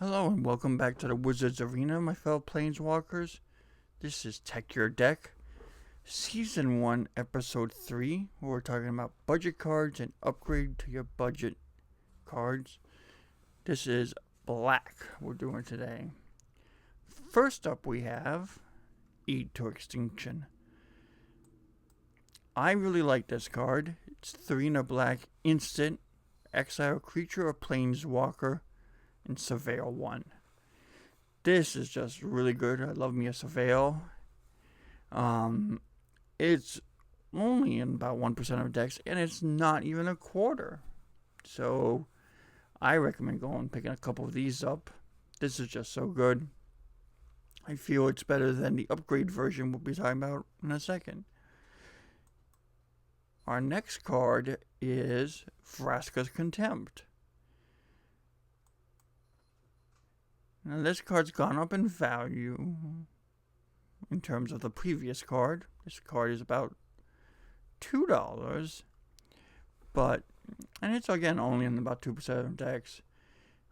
Hello and welcome back to the Wizards Arena, my fellow Planeswalkers. This is Tech Your Deck, Season 1, Episode 3, where we're talking about budget cards and upgrade to your budget cards. This is Black we're doing today. First up we have Eat to Extinction. I really like this card. It's 3 in a black, instant, exile a creature or Planeswalker, and Surveil 1. This is just really good. I love me a Surveil. It's only in about 1% of decks, and it's not even a quarter. So I recommend going and picking a couple of these up. This is just so good. I feel it's better than the upgrade version we'll be talking about in a second. Our next card is Frascas Contempt. Now this card's gone up in value in terms of the previous card. This card is about $2, and it's again only in about 2% of decks.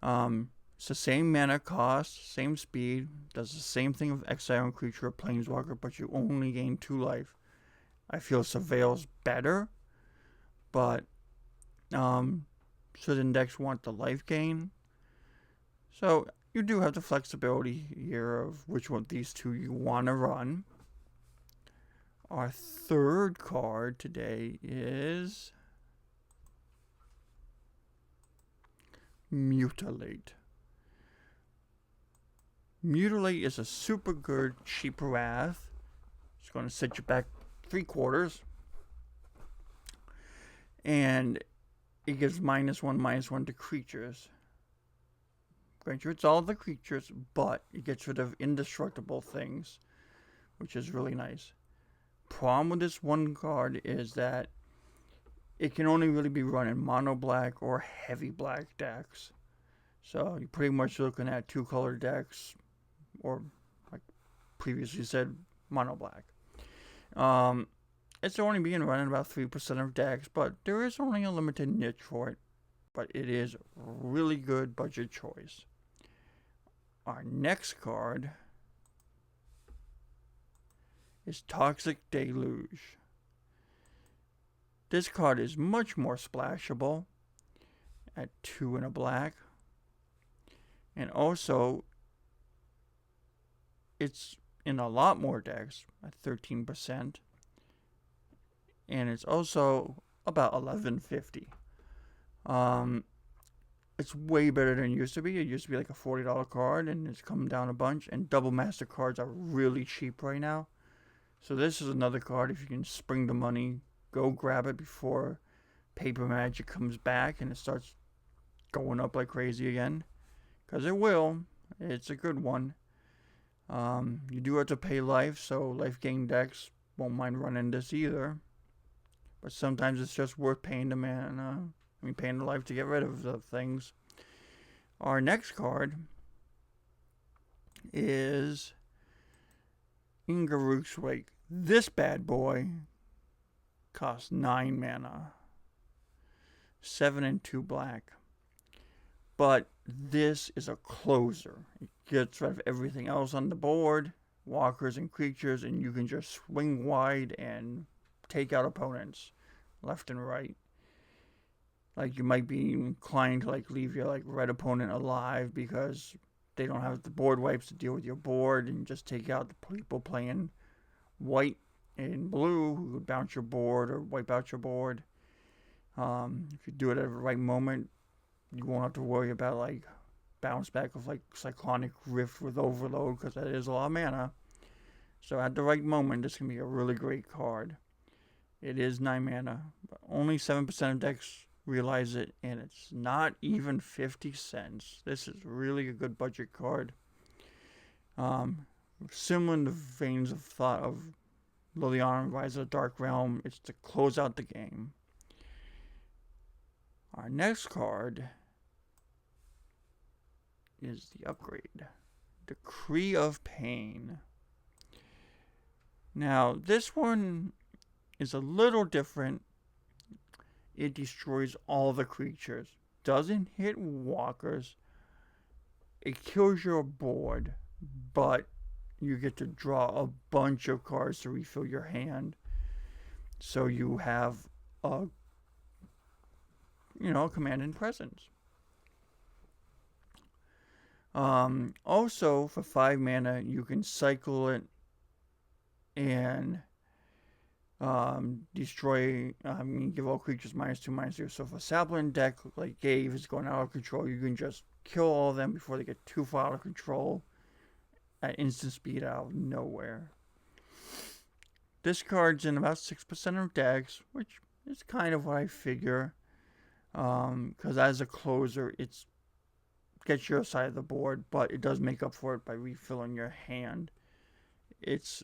It's the same mana cost, same speed, does the same thing with exile creature or planeswalker, but you only gain 2 life. I feel Surveil's better, but certain decks want the life gain. So you do have the flexibility here of which one of these two you want to run. Our third card today is Mutate. Mutilate is a super good cheap wrath. It's going to set you back 3/4. And it gives -1/-1 to creatures. Granted, it's all the creatures, but it gets rid of indestructible things, which is really nice. Problem with this one card is that it can only really be run in mono black or heavy black decks. So you're pretty much looking at 2-color decks, or like previously said, mono black. It's only being run in about 3% of decks, but there is only a limited niche for it. But it is a really good budget choice. Our next card is Toxic Deluge. This card is much more splashable at 2 in a black. And also, it's in a lot more decks at 13%. And it's also about $11.50. It's way better than it used to be. It used to be like a $40 card, and it's come down a bunch. And double master cards are really cheap right now. So this is another card. If you can spring the money, go grab it before Paper Magic comes back and it starts going up like crazy again. Because it will. It's a good one. You do have to pay life, so life gain decks won't mind running this either. But sometimes it's just worth paying the mana. Paying the life to get rid of the things. Our next card is Inga. This bad boy costs 9 mana. 7 and 2 black. But this is a closer. It gets rid of everything else on the board, walkers and creatures, and you can just swing wide and take out opponents left and right. Like, you might be inclined to leave your red opponent alive because they don't have the board wipes to deal with your board, and just take out the people playing white and blue who would bounce your board or wipe out your board. If you do it at the right moment, you won't have to worry about bounce back of Cyclonic Rift with Overload, because that is a lot of mana. So at the right moment, this can be a really great card. It is 9 mana, but only 7% of decks realize it, and it's not even 50 cents. This is really a good budget card. Similar in the veins of thought of Liliana, Rise of the Dark Realm. It's to close out the game. Our next card is the upgrade, Decree of Pain. Now, this one is a little different. It destroys all the creatures. Doesn't hit walkers. it kills your board, but you get to draw a bunch of cards to refill your hand. So you have a, command and presence. Also, for 5 mana, you can cycle it and destroy, give all creatures -2/-2. So if a Sablin deck like Gave is going out of control, you can just kill all of them before they get too far out of control at instant speed out of nowhere. This card's in about 6% of decks, which is kind of what I figure. Because as a closer, it gets your side of the board, but it does make up for it by refilling your hand. It's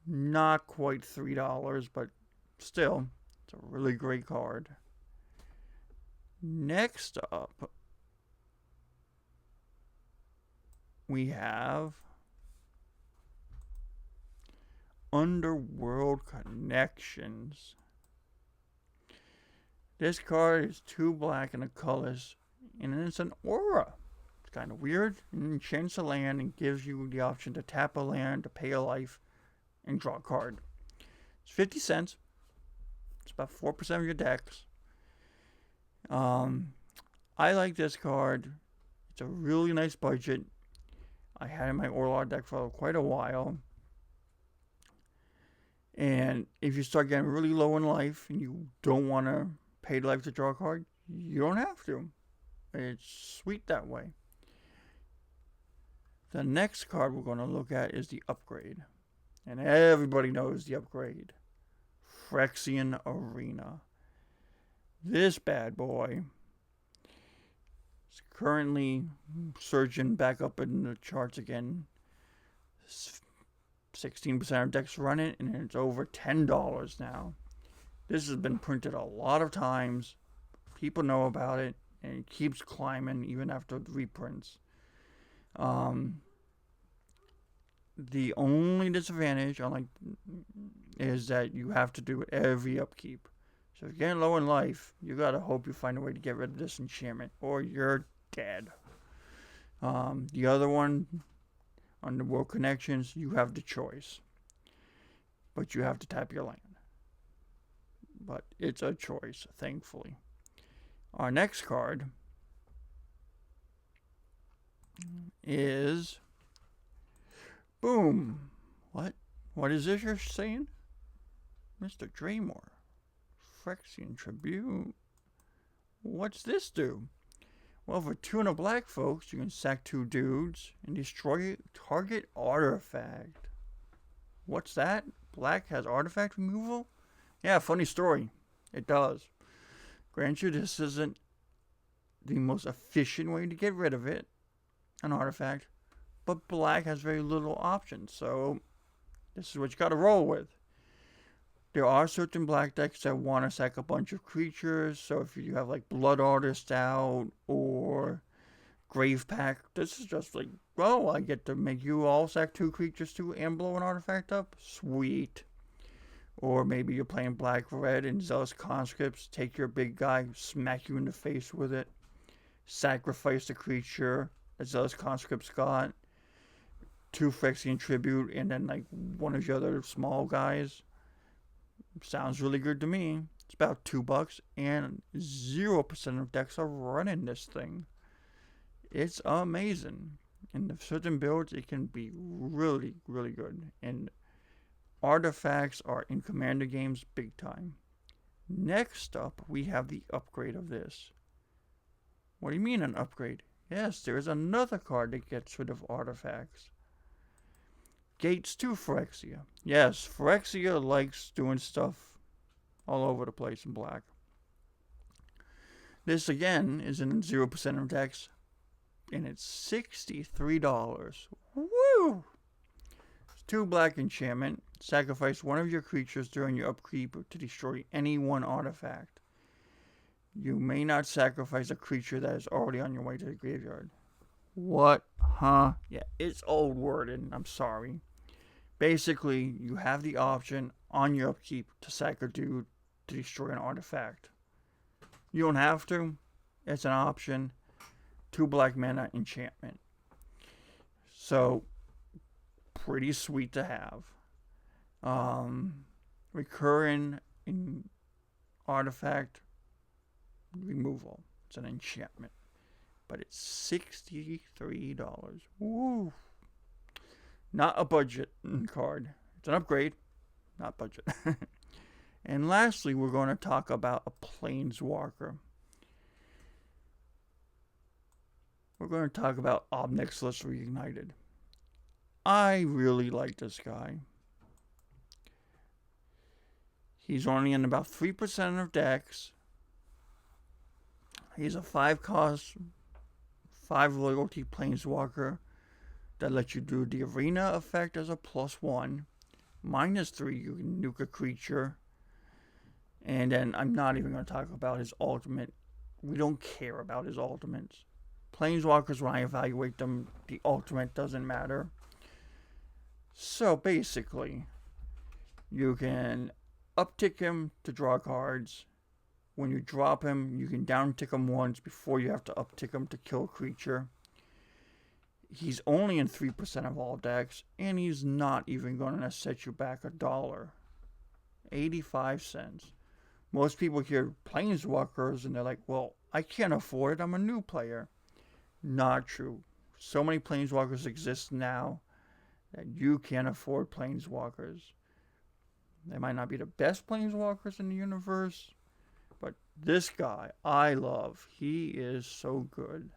not quite $3, but still, it's a really great card. Next up, we have Underworld Connections. This card is 2 black and a colorless, and it's an aura. It's kind of weird. It enchants a land and gives you the option to tap a land to pay a life and draw a card. It's 50 cents. It's about 4% of your decks. I like this card. It's a really nice budget. I had it in my Orlog deck for quite a while. And if you start getting really low in life and you don't want to pay life to draw a card, you don't have to. It's sweet that way. The next card we're going to look at is the upgrade. And everybody knows the upgrade. Phyrexian Arena. This bad boy is currently surging back up in the charts again. 16% of decks run it, and it's over $10 now. This has been printed a lot of times. People know about it, and it keeps climbing even after the reprints. The only disadvantage is that you have to do it every upkeep. So if you're getting low in life, you gotta hope you find a way to get rid of this enchantment, or you're dead. The other one, Underworld Connections, you have the choice, but you have to tap your land. But it's a choice, thankfully. Our next card is boom. What is this you're saying? Mr. Draymore. Phyrexian Tribute. What's this do? Well, for 2 and a black, folks, you can sack 2 dudes and destroy target artifact. What's that? Black has artifact removal? Yeah, funny story. It does. Grant you, this isn't the most efficient way to get rid of it, an artifact, but black has very little options, so this is what you gotta roll with. There are certain black decks that want to sack a bunch of creatures, so if you have like Blood Artist out or Grave Pack, this is just like, well, I get to make you all sack 2 creatures too and blow an artifact up? Sweet. Or maybe you're playing black-red and Zealous Conscripts, take your big guy, smack you in the face with it, sacrifice the creature that Zealous Conscripts got, 2 Phyrexian Tribute, and then like one of the other small guys. Sounds really good to me. It's about $2, and 0% of decks are running this thing. It's amazing. In certain builds, it can be really, really good. And artifacts are in Commander games big time. Next up, we have the upgrade of this. What do you mean an upgrade? Yes, there is another card that gets rid of artifacts. Gates to Forexia. Yes, Forexia likes doing stuff all over the place in black. This again is in 0% of decks, and it's $63. Woo! It's 2 black enchantment. Sacrifice one of your creatures during your upkeep to destroy any one artifact. You may not sacrifice a creature that is already on your way to the graveyard. What? Huh? Yeah, it's old worded. I'm sorry. Basically, you have the option on your upkeep to sack a dude to destroy an artifact. You don't have to. It's an option. 2 black mana enchantment. So, pretty sweet to have. Recurring in artifact removal. It's an enchantment. But it's $63. Woo! Not a budget card. It's an upgrade, not budget. And lastly, we're going to talk about a Planeswalker. We're going to talk about Omnics Reignited. I really like this guy. He's only in about 3% of decks. He's a 5-cost, 5 loyalty Planeswalker that lets you do the arena effect as a +1. -3, you can nuke a creature. And then I'm not even going to talk about his ultimate. We don't care about his ultimates. Planeswalkers, when I evaluate them, the ultimate doesn't matter. So basically, you can uptick him to draw cards. When you drop him, you can downtick him once before you have to uptick him to kill a creature. He's only in 3% of all decks, and he's not even going to set you back $1. 85 cents. Most people hear Planeswalkers and they're like, well, I can't afford it. I'm a new player. Not true. So many Planeswalkers exist now that you can't afford Planeswalkers. They might not be the best Planeswalkers in the universe, but this guy I love. He is so good.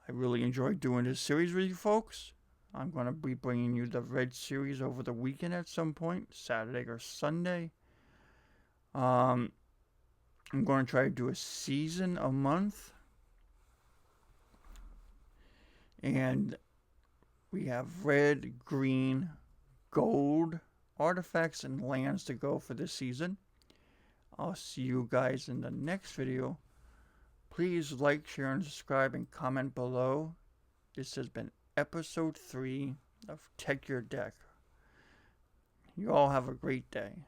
I really enjoyed doing this series with you folks. I'm going to be bringing you the Red series over the weekend at some point, Saturday or Sunday. I'm going to try to do a season a month. And we have red, green, gold artifacts and lands to go for this season. I'll see you guys in the next video. Please like, share, and subscribe and comment below. This has been Episode 3 of Tech Your Deck. You all have a great day.